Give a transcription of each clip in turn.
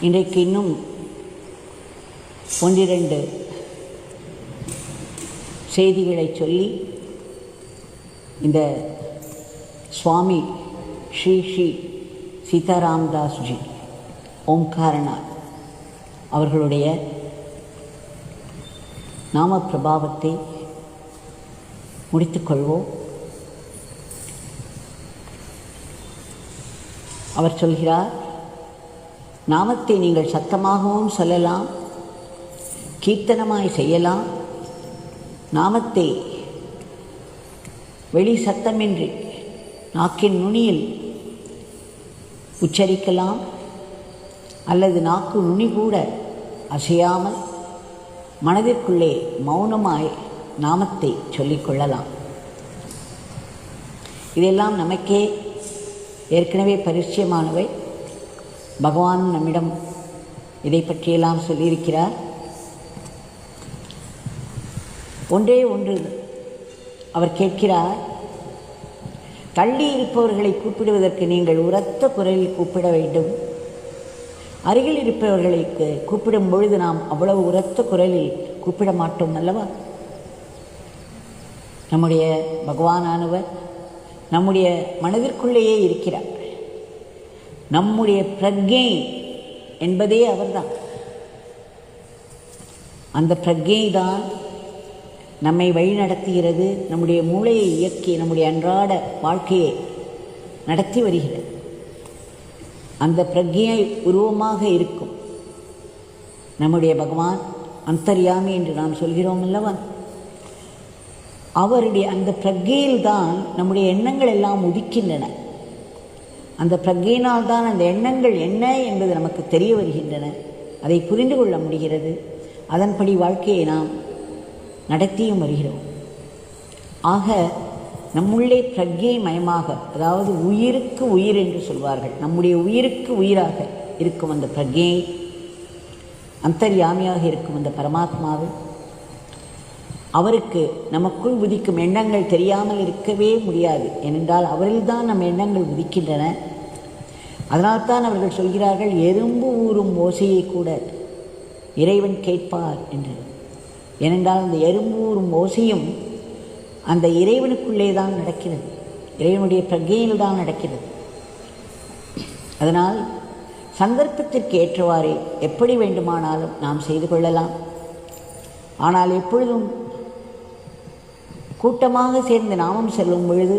இன்றைக்கு இன்னும் ஒன்றிரண்டு செய்திகளை சொல்லி இந்த சுவாமி ஸ்ரீ ஸ்ரீ சீதாராமதாஸ்ஜி ஓம்காரநாத் அவர்களுடைய நாம பிரபாவத்தை முடித்துக்கொள்வோம். அவர் சொல்கிறார், நாமத்தை நீங்கள் சத்தமாகவும் சொல்லலாம், கீர்த்தனமாய் செய்யலாம். நாமத்தை வெளி சத்தமின்றி நாக்கின் நுனியில் உச்சரிக்கலாம், அல்லது நாக்கு நுனி கூட அசையாமல் மனதிற்குள்ளே மௌனமாய் நாமத்தை சொல்லிக்கொள்ளலாம். இதெல்லாம் நமக்கே ஏற்கனவே பரிச்சயமானவை. பகவான் நம்மிடம் இதை பற்றியெல்லாம் சொல்லியிருக்கிறார். ஒன்றே ஒன்று அவர் கேட்கிறார், தள்ளி இருப்பவர்களை கூப்பிடுவதற்கு நீங்கள் உரத்த குரலில் கூப்பிட வேண்டும். அருகில் இருப்பவர்களுக்கு கூப்பிடும் பொழுது நாம் அவ்வளவு உரத்த குரலில் கூப்பிட மாட்டோம் அல்லவா? நம்முடைய பகவானானவர் நம்முடைய மனதிற்குள்ளேயே இருக்கிறார். நம்முடைய பிரக்ஞை என்பதே அவர்தான். அந்த பிரக்ஞை தான் நம்மை வழிநடத்துகிறது, நம்முடைய மூளையை இயக்கி நம்முடைய அன்றாட வாழ்க்கையை நடத்தி வருகிறது. அந்த பிரக்ஞை உருவமாக இருக்கும் நம்முடைய பகவான் அந்தர்யாமி என்று நாம் சொல்கிறோம் அல்லவா? அவருடைய அந்த பிரக்ஞையில்தான் நம்முடைய எண்ணங்கள் எல்லாம் உதிக்கின்றன. அந்த பிரக்ஞையினால் தான் அந்த எண்ணங்கள் என்ன என்பது நமக்கு தெரிய வருகின்றன, அதை புரிந்து கொள்ள முடிகிறது. அதன்படி வாழ்க்கையை நாம் நடத்தியும் வருகிறோம். ஆக நம்முள்ளே பிரக்ஞை மயமாக, அதாவது உயிருக்கு உயிர் என்று சொல்வார்கள், நம்முடைய உயிருக்கு உயிராக இருக்கும் அந்த பிரக்ஞை, அந்தர்யாமியாக இருக்கும் அந்த பரமாத்மாவை, அவருக்கு நமக்குள் உதிக்கும் எண்ணங்கள் தெரியாமல் இருக்கவே முடியாது. ஏனென்றால் அவரில்தான் நம் எண்ணங்கள் உதிக்கின்றன. அதனால்தான் அவர்கள் சொல்கிறார்கள், எறும்பு ஊறும் ஓசையை கூட இறைவன் கேட்பார் என்று. ஏனென்றால் அந்த எறும்பு ஊறும் ஓசையும் அந்த இறைவனுக்குள்ளே தான் நடக்கிறது, இறைவனுடைய பிரக்ஞையில் தான் நடக்கிறது. அதனால் சந்தர்ப்பத்திற்கு ஏற்றவாறே எப்படி வேண்டுமானாலும் நாம் செய்து கொள்ளலாம். ஆனால் எப்பொழுதும் கூட்டமாக சேர்ந்து நாமம் செல்லும் பொழுது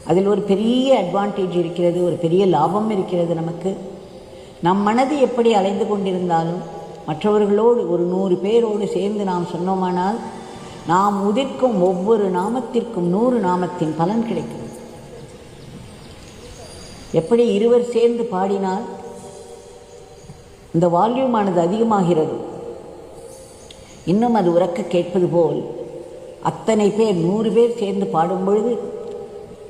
அதில் ஒரு பெரிய அட்வான்டேஜ் இருக்கிறது, ஒரு பெரிய லாபம் இருக்கிறது நமக்கு. நம் மனது எப்படி அலைந்து கொண்டிருந்தாலும் மற்றவர்களோடு ஒரு 100 பேரோடு சேர்ந்து நாம் சொன்னோமானால் நாம் உதிர்க்கும் ஒவ்வொரு நாமத்திற்கும் 100 நாமத்தின் பலன் கிடைக்கும். எப்படி இருவர் சேர்ந்து பாடினால் இந்த வால்யூமானது அதிகமாகிறது, இன்னும் அது உரக்க கேட்பது போல் அத்தனை பேர் 100 பேர் சேர்ந்து பாடும் பொழுது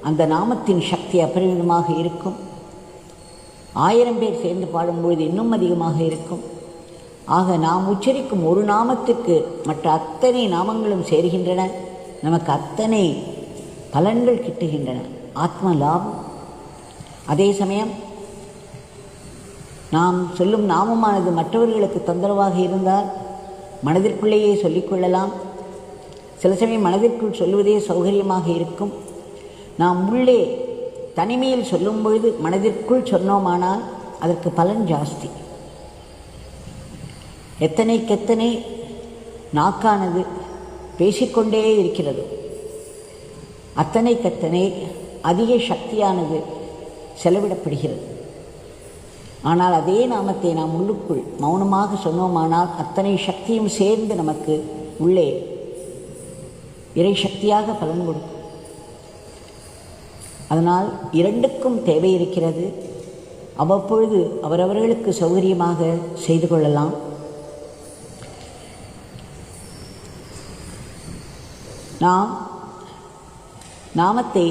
அந்த நாமத்தின் சக்தி அபரிமிதமாக இருக்கும். 1000 பேர் சேர்ந்து பாடும்பொழுது இன்னும் அதிகமாக இருக்கும். ஆக நாம் உச்சரிக்கும் ஒரு நாமத்துக்கு மற்ற அத்தனை நாமங்களும் சேர்கின்றன, நமக்கு அத்தனை பலன்கள் கிட்டுகின்றன, ஆத்ம லாபம். அதே சமயம் நாம் சொல்லும் நாமமானது மற்றவர்களுக்கு தொந்தரவாக இருந்தால் மனதிற்குள்ளேயே சொல்லிக்கொள்ளலாம். சில சமயம் மனதிற்குள் சொல்லுவதே சௌகரியமாக இருக்கும். நாம் உள்ளே தனிமையில் சொல்லும் பொழுது மனதிற்குள் சொன்னோமானால் அதற்கு பலன் ஜாஸ்தி. எத்தனைக்கெத்தனை நாக்கானது பேசிக்கொண்டே இருக்கிறது, அத்தனைக்கத்தனை அதிக சக்தியானது செலவிடப்படுகிறது. ஆனால் அதே நாமத்தை நாம் உள்ளுக்குள் மௌனமாக சொன்னோமானால் அத்தனை சக்தியும் சேர்ந்து நமக்கு உள்ளே இறை சக்தியாக பலன் கொடுக்கும். அதனால் இரண்டுக்கும் தேவை இருக்கிறது. அவ்வப்பொழுது அவரவர்களுக்கு சௌகரியமாக செய்து கொள்ளலாம். நாம் நாமத்தை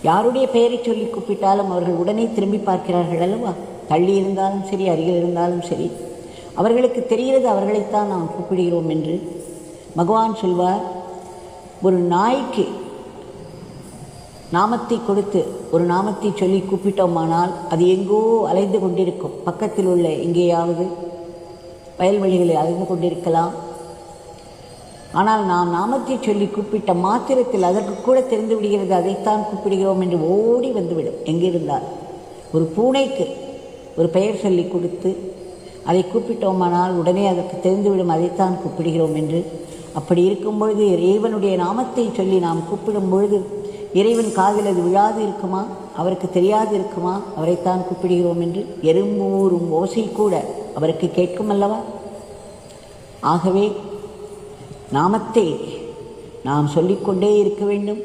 யாருடைய பெயரை சொல்லி கூப்பிட்டாலும் அவர்கள் உடனே திரும்பி பார்க்கிறார்கள் அல்லவா? தள்ளி இருந்தாலும் சரி, அருகில் இருந்தாலும் சரி, அவர்களுக்கு தெரிகிறது அவர்களைத்தான் நாம் கூப்பிடுகிறோம் என்று. பகவான் சொல்வார், ஒரு நாய்க்கு நாமத்தை கொடுத்து ஒரு நாமத்தை சொல்லி கூப்பிட்டோமானால் அது எங்கோ அலைந்து கொண்டிருக்கும். பக்கத்தில் உள்ள எங்கேயாவது வயல்வெளிகளில் அலைந்து கொண்டிருக்கலாம். ஆனால் நாம் நாமத்தை சொல்லி கூப்பிட்ட மாத்திரத்தில் அதற்கு கூட தெரிந்து விடுகிறது அதைத்தான் கூப்பிடுகிறோம் என்று ஓடி வந்துவிடும். எங்கிருந்தால் ஒரு பூனைக்கு ஒரு பெயர் சொல்லி கொடுத்து அதை கூப்பிட்டோமானால் உடனே அதற்கு தெரிந்துவிடும் அதைத்தான் கூப்பிடுகிறோம் என்று. அப்படி இருக்கும் பொழுது இறைவனுடைய நாமத்தை சொல்லி நாம் கூப்பிடும் பொழுது இறைவன் காதில் அது விழாது இருக்குமா? அவருக்கு தெரியாது இருக்குமா அவரைத்தான் கூப்பிடுகிறோம் என்று? எறும்பூரும் ஓசை கூட அவருக்கு கேட்கும் அல்லவா? ஆகவே நாமத்தை நாம் சொல்லிக்கொண்டே இருக்க வேண்டும்.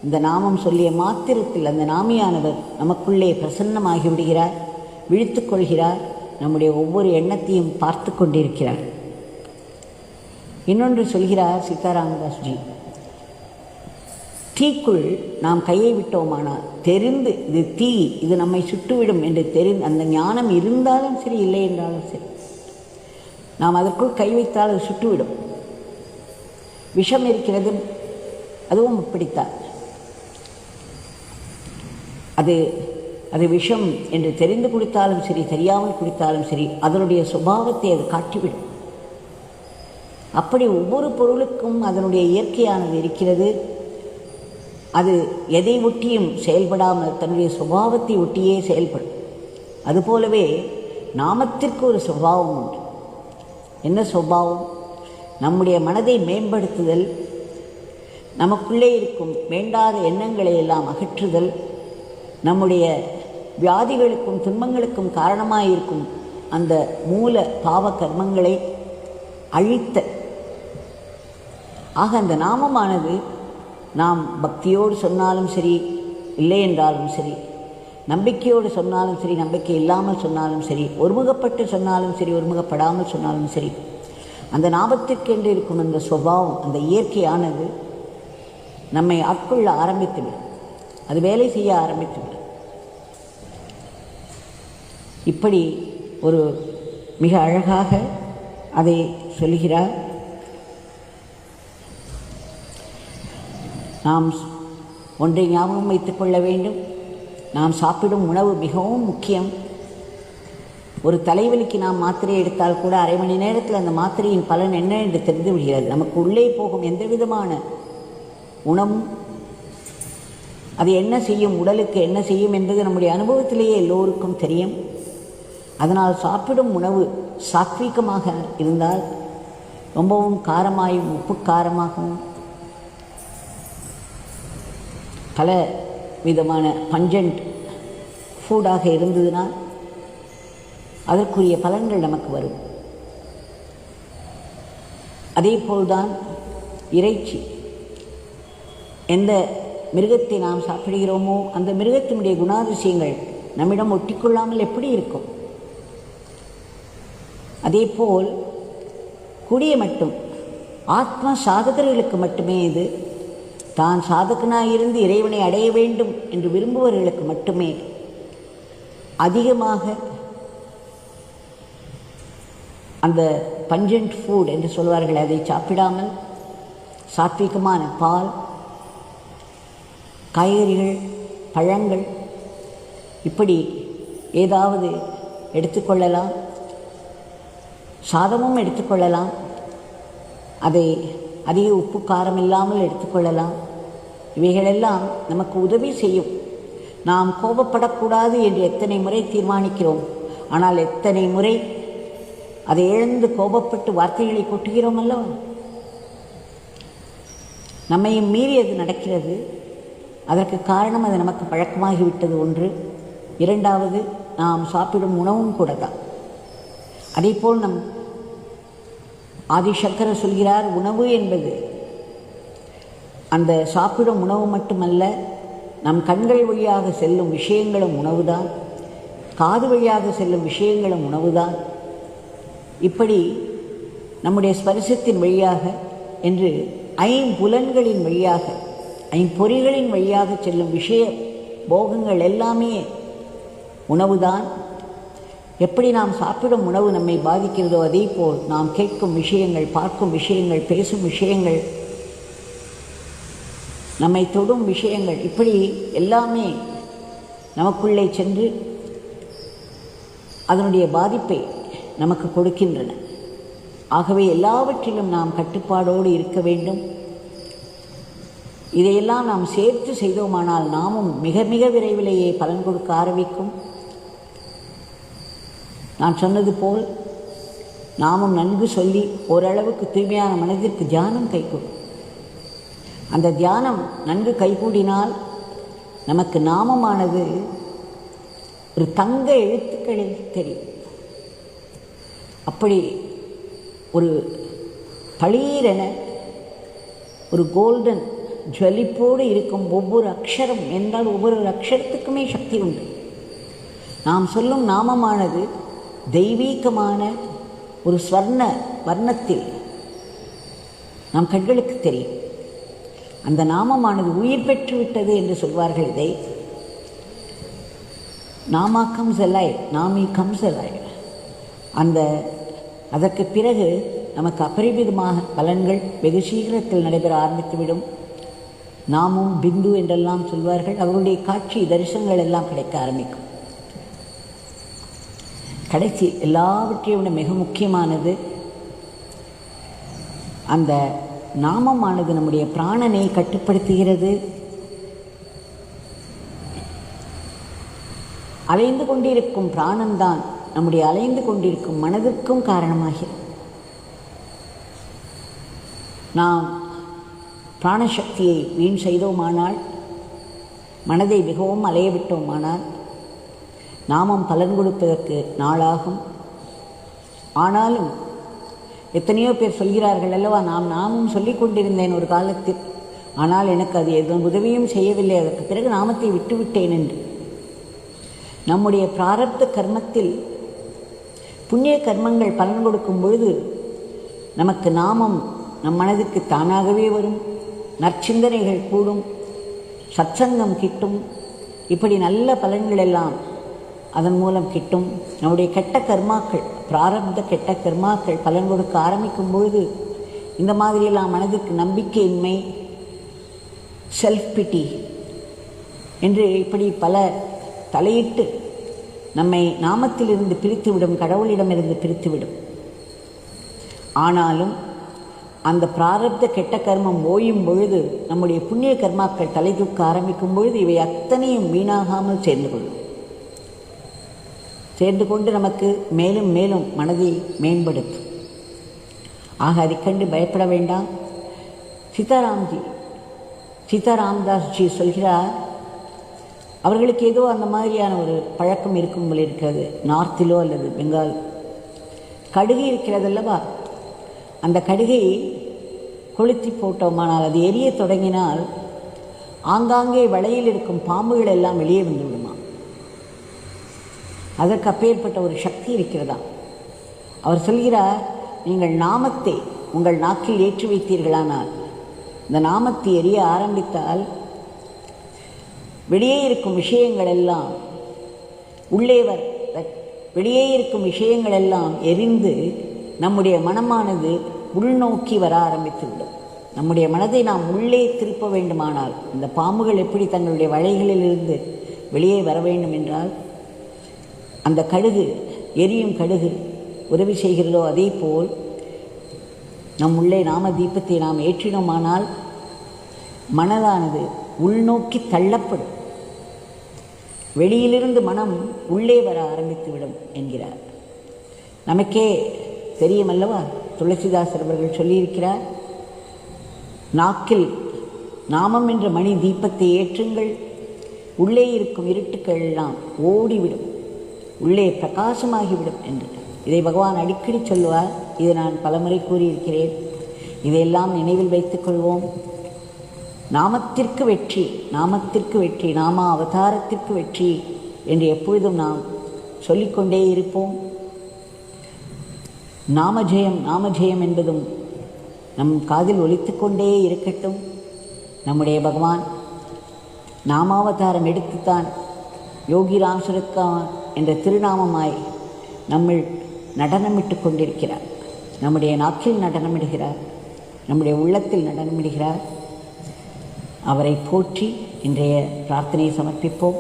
இந்த நாமம் சொல்லிய மாத்திரத்தில் அந்த நாமியானவர் நமக்குள்ளே பிரசன்னமாகி விடுகிறார், விழித்து கொள்கிறார், நம்முடைய ஒவ்வொரு எண்ணத்தையும் பார்த்து கொண்டிருக்கிறார். இன்னொன்று சொல்கிறார் சீதாராமதாஸ்ஜி, தீக்குள் நாம் கையை விட்டோமானால் தெரிந்து இது தீ, இது நம்மை சுட்டுவிடும் என்று தெரிந்து அந்த ஞானம் இருந்தாலும் சரி இல்லை என்றாலும் சரி நாம் அதற்குள் கை வைத்தால் அது சுட்டுவிடும். விஷம் இருக்கிறது, அதுவும் அப்படித்தான். அது விஷம் என்று தெரிந்து குடித்தாலும் சரி தெரியாமல் குடித்தாலும் சரி அதனுடைய சுபாவத்தை அது காட்டிவிடும். அப்படி ஒவ்வொரு பொருளுக்கும் அதனுடைய இயற்கையானது இருக்கிறது. அது எதை ஒட்டியும் செயல்படாமல் தன்னுடைய சுபாவத்தை ஒட்டியே செயல்படும். அதுபோலவே நாமத்திற்கு ஒரு சுபாவம் உண்டு. என்ன சுபாவம்? நம்முடைய மனதை மேம்படுத்துதல், நமக்குள்ளே இருக்கும் வேண்டாத எண்ணங்களை எல்லாம் அகற்றுதல், நம்முடைய வியாதிகளுக்கும் துன்பங்களுக்கும் காரணமாயிருக்கும் அந்த மூல பாவ கர்மங்களை அழித்த. ஆக அந்த நாமமானது நாம் பக்தியோடு சொன்னாலும் சரி இல்லை என்றாலும் சரி, நம்பிக்கையோடு சொன்னாலும் சரி நம்பிக்கை இல்லாமல் சொன்னாலும் சரி, ஒருமுகப்பட்டு சொன்னாலும் சரி ஒருமுகப்படாமல் சொன்னாலும் சரி, அந்த நாமத்திற்கென்று இருக்கும் அந்த சுபாவம், அந்த இயற்கையானது நம்மை ஆட்கொள்ள ஆரம்பித்துவிடும். அது வேலை செய்ய ஆரம்பித்துவிடும். இப்படி ஒரு மிக அழகாக அதை சொல்கிறார். நாம் ஒன்றை ஞாபகம் வைத்துக் கொள்ள வேண்டும். நாம் சாப்பிடும் உணவு மிகவும் முக்கியம். ஒரு தலைவலிக்கு நாம் மாத்திரை எடுத்தால் கூட அரை மணி நேரத்தில் அந்த மாத்திரையின் பலன் என்ன என்று தெரிந்து விடுகிறது. நமக்கு உள்ளே போகும் எந்த விதமான உணவும் அது என்ன செய்யும், உடலுக்கு என்ன செய்யும் என்பது நம்முடைய அனுபவத்திலேயே எல்லோருக்கும் தெரியும். அதனால் சாப்பிடும் உணவு சாத்வீகமாக இருந்தால், ரொம்பவும் காரமாயும் உப்பு காரமாகவும் பல விதமான பஞ்சண்ட் ஃபுட்டாக இருந்ததுனால் அதற்குரிய பலன்கள் நமக்கு வரும். அதே போல்தான் இறைச்சி. எந்த மிருகத்தை நாம் சாப்பிடுகிறோமோ அந்த மிருகத்தினுடைய குணாதிசயங்கள் நம்மிடம் ஒட்டிக்கொள்ளாமல் எப்படி இருக்கும்? அதே போல் கூடிய மட்டும் ஆத்ம சாதகர்களுக்கு மட்டுமே இது, தான் சாதகனாயிருந்து இறைவனை அடைய வேண்டும் என்று விரும்புபவர்களுக்கு மட்டுமே அதிகமாக அந்த பஞ்சண்ட் ஃபுட் என்று சொல்வார்கள் அதை சாப்பிடாமல் சாத்விகமான பால், காய்கறிகள், பழங்கள் இப்படி ஏதாவது எடுத்துக்கொள்ளலாம். சாதமும் எடுத்துக்கொள்ளலாம். அதை அதிக உப்பு காரம் இல்லாமல் எடுத்துக்கொள்ளலாம். இவைகளெல்லாம் நமக்கு உதவி செய்யும். நாம் கோபப்படக்கூடாது என்று எத்தனை முறை தீர்மானிக்கிறோம். ஆனால் எத்தனை முறை அதை இழந்து கோபப்பட்டு வார்த்தைகளை கொட்டுகிறோம் அல்லவா? நம்மையும் மீறி அது நடக்கிறது. அதற்கு காரணம் அது நமக்கு பழக்கமாகிவிட்டது ஒன்று. இரண்டாவது, நாம் சாப்பிடும் உணவும் கூட தான். அதேபோல் நம் ஆதிசங்கரர் சொல்கிறார், உணவு என்பது அந்த சாப்பிடும் உணவு மட்டுமல்ல, நம் கண்கள் வழியாக செல்லும் விஷயங்களும் உணவுதான், காது வழியாக செல்லும் விஷயங்களும் உணவுதான். இப்படி நம்முடைய ஸ்பரிசத்தின் வழியாக என்று ஐம்புலன்களின் வழியாக, ஐம்பொறிகளின் வழியாக செல்லும் விஷய போகங்கள் எல்லாமே உணவுதான். எப்படி நாம் சாப்பிடும் உணவு நம்மை பாதிக்கிறதோ அதே போல் நாம் கேட்கும் விஷயங்கள், பார்க்கும் விஷயங்கள், பேசும் விஷயங்கள் நம்மை தொடும் விஷயங்கள் இப்படி எல்லாமே நமக்குள்ளே சென்று அதனுடைய பாதிப்பை நமக்கு கொடுக்கின்றன. ஆகவே எல்லாவற்றிலும் நாம் கட்டுப்பாடோடு இருக்க வேண்டும். இதையெல்லாம் நாம் சேர்த்து செய்தோமானால் நாமும் மிக மிக விரைவிலேயே பலன் கொடுக்க ஆரம்பிக்கும். நான் சொன்னது போல் நாமும் நன்கு சொல்லி ஓரளவுக்கு தூய்மையான மனதிற்கு தியானம் கைகூடும். அந்த தியானம் நன்கு கைகூடினால் நமக்கு நாமமானது ஒரு தங்க எழுத்துக்களில் தெரியும். அப்படி ஒரு பளீரென ஒரு கோல்டன் ஜுவலிப்போடு இருக்கும் ஒவ்வொரு அக்ஷரம் என்றால் ஒவ்வொரு அக்ஷரத்துக்குமே சக்தி உண்டு. நாம் சொல்லும் நாமமானது தெய்வீகமான ஒரு ஸ்வர்ண வர்ணத்தில் நம் கண்களுக்கு தெரியும். அந்த நாமமானது உயிர் பெற்று விட்டது என்று சொல்வார்கள். இதை நாமா கம்ஸ் அலைவ், நாமி கம்ஸ் அலைவ். அதற்கு பிறகு நமக்கு அபரிமிதமாக பலன்கள் வெகு சீக்கிரத்தில் நடைபெற ஆரம்பித்துவிடும். நாமும் பிந்து என்றெல்லாம் சொல்வார்கள். அவருடைய காட்சி தரிசனங்கள் எல்லாம் கிடைக்க ஆரம்பிக்கும். கடைசி எல்லாவற்றையும் விட மிக முக்கியமானது, அந்த நாமமானது நம்முடைய பிராணனை கட்டுப்படுத்துகிறது. அலைந்து கொண்டிருக்கும் பிராணன்தான் நம்முடைய அலைந்து கொண்டிருக்கும் மனதிற்கும் காரணமாகிறது. நாம் பிராணசக்தியை வீண் செய்தோமானால், மனதை மிகவும் அலைய விட்டோமானால் நாமம் பலன் கொடுப்பதற்கு நாளாகும். ஆனாலும் எத்தனையோ பேர் சொல்கிறார்கள் அல்லவா, நாமும் சொல்லிக் கொண்டிருந்தேன் ஒரு காலத்தில், ஆனால் எனக்கு அது எதுவும் உதவியும் செய்யவில்லை, அதற்கு பிறகு நாமத்தை விட்டுவிட்டேன் என்று. நம்முடைய பிராரப்த கர்மத்தில் புண்ணிய கர்மங்கள் பலன் கொடுக்கும் பொழுது நமக்கு நாமம் நம் மனதுக்கு தானாகவே வரும். நற்சிந்தனைகள் கூடும், சத்சங்கம் கிட்டும். இப்படி நல்ல பலன்கள் எல்லாம் அதன் மூலம் கிட்டும். நம்முடைய கெட்ட கர்மாக்கள், பிராரப்த கெட்ட கர்மாக்கள் பலன் கொடுக்க ஆரம்பிக்கும் பொழுது இந்த மாதிரியெல்லாம் மனதுக்கு நம்பிக்கையின்மை, செல்ஃப் பிட்டி என்று இப்படி பல தலையிட்டு நம்மை நாமத்திலிருந்து பிரித்துவிடும், கடவுளிடமிருந்து பிரித்துவிடும். ஆனாலும் அந்த பிராரப்த கெட்ட கர்மம் ஓயும் பொழுது, நம்முடைய புண்ணிய கர்மாக்கள் தலை தூக்க ஆரம்பிக்கும் பொழுது இவை அத்தனையும் வீணாகாமல் சேர்ந்து கொண்டு நமக்கு மேலும் மேலும் மனதை மேம்படுத்தும். ஆக அதை கண்டு பயப்பட வேண்டாம். சீதாராம்தாஸ்ஜி சொல்கிறார், அவர்களுக்கு ஏதோ அந்த மாதிரியான ஒரு பழக்கம் இருக்கும் போல இருக்கிறது. நார்த்திலோ அல்லது பெங்கால் கடுகு இருக்கிறதல்லவா, அந்த கடுகை கொளுத்தி போட்டோமானால், அது எரிய தொடங்கினால் ஆங்காங்கே வளையில் இருக்கும் பாம்புகள் எல்லாம் வெளியே வந்து விடுமா. அதற்கு அப்பேற்பட்ட ஒரு சக்தி இருக்கிறதா. அவர் சொல்கிறார், நீங்கள் நாமத்தை உங்கள் நாக்கில் ஏற்றி வைத்தீர்களானால், இந்த நாமத்தை எரிய ஆரம்பித்தால் வெளியே இருக்கும் விஷயங்கள் எல்லாம் வெளியே இருக்கும் விஷயங்கள் எல்லாம் எரிந்து நம்முடைய மனமானது உள்நோக்கி வர ஆரம்பித்துவிடும். நம்முடைய மனதை நாம் உள்ளே திருப்ப வேண்டுமானால், இந்த பாம்புகள் எப்படி தங்களுடைய வலைகளிலிருந்து வெளியே வர வேண்டும் என்றால், அந்த கடுகு, எரியும் கடுகு உதவி செய்கிறதோ அதே போல் நம் உள்ளே நாம தீபத்தை நாம் ஏற்றினோமானால் மனதானது உள்நோக்கி தள்ளப்படும். வெளியிலிருந்து மனம் உள்ளே வர ஆரம்பித்துவிடும் என்கிறார். நமக்கே தெரியும் அல்லவா, துளசிதாசர் அவர்கள் சொல்லியிருக்கிறார், நாக்கில் நாமம் என்ற மணி தீபத்தை ஏற்றுங்கள், உள்ளே இருக்கும் இருட்டுக்கள் எல்லாம் ஓடிவிடும், உள்ளே பிரகாசமாகிவிடும் என்று. இதை பகவான் அடிக்கடி சொல்லுவார். இதை நான் பலமுறை கூறியிருக்கிறேன். இதையெல்லாம் நினைவில் வைத்துக் கொள்வோம். நாமத்திற்கு வெற்றி, நாமத்திற்கு வெற்றி, நாம அவதாரத்திற்கு வெற்றி என்று எப்பொழுதும் நாம் சொல்லிக்கொண்டே இருப்போம். நாமஜெயம், நாமஜெயம் என்பதும் நம் காதில் ஒலித்து கொண்டே இருக்கட்டும். நம்முடைய பகவான் நாமாவதாரம் எடுத்துத்தான் யோகிராம் சுரத்கா என்ற திருநாமமாய் நம்மில் நடனமிட்டு கொண்டிருக்கிறார். நம்முடைய நாக்கில் நடனமிடுகிறார், நம்முடைய உள்ளத்தில் நடனமிடுகிறார். அவரை போற்றி இன்றைய பிரார்த்தனையை சமர்ப்பிப்போம்.